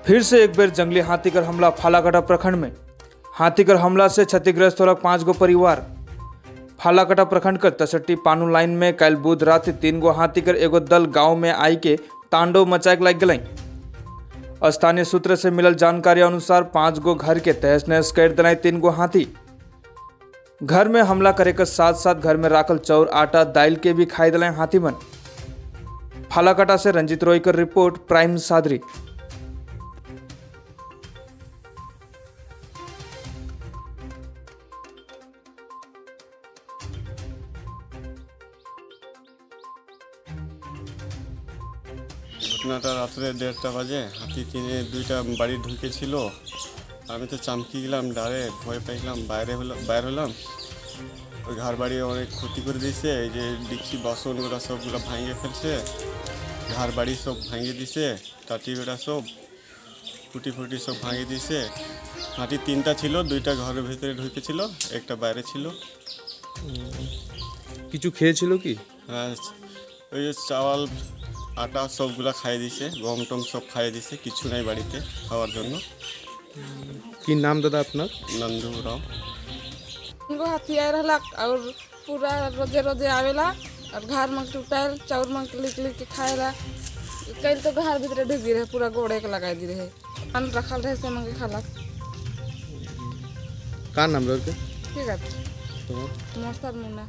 फिर से एक बेर जंगली हाथीकर हमला फालाकाटा प्रखंड में। हाथीकर हमला से क्षतिग्रस्त होलक 5 गो परिवार। फालाकाटा प्रखंड के तसट्टी पानू लाइन में कल बुध रात 3 गो हाथीकर एगो दल गांव में आई के तांडव मचाए लग गए। स्थानीय सूत्र से मिलल जानकारी अनुसार 5 गो घर के तहस नहस कर दिलाई 3 गो हाथी। घर में हमला करे के साथ साथ घर में राखल चाउर आटा दाल के भी खाई दिलाई हाथी मन। फालाकाटा से रंजित रॉय की रिपोर्ट, प्राइम सादरी। ঘটনাটা রাত্রে 1:30টা বাজে। হাতি কিনে 2টা বাড়ি ঢুকেছিল। আমি তো চামকি গেলাম, ডারে ভয় পাইলাম, বাইরে হলাম। ওই ঘর বাড়ি অনেক ক্ষতি করে দিয়েছে। এই যে ডিক্সি বাসনগুলো সবগুলো ভাঙিয়ে ফেলছে, ঘর বাড়ি সব ভাঙিয়ে দিছে, টাটি বেড়া সব ফুটি সব ভাঙিয়ে দিয়েছে। হাতি 3টা ছিল, 2টা ঘরের ভিতরে ঢুকেছিল, একটা বাইরে ছিল। কিছু খেয়েছিল কি? হ্যাঁ, ওই যে চাওয়াল আটা সবগুলা খাইয়ে দিছে, গম টম সব খাইয়ে দিছে, কিছু নাই বাড়িতে খাওয়ার জন্য। কি नाम दादा আপনার? नंदू राव। इनको हाथी आए रहला और पूरा रोजे रोजे आवेला और घर में टूटाल चाउर में लिख के खाएला। कल तो घर भीतर ढुक रहे, पूरा गोड़े के लगा दी रहे, अन्न रखल रहे से मंगे खाला। का नाम रखे? ठीक है, मोस्तर मुन्ना।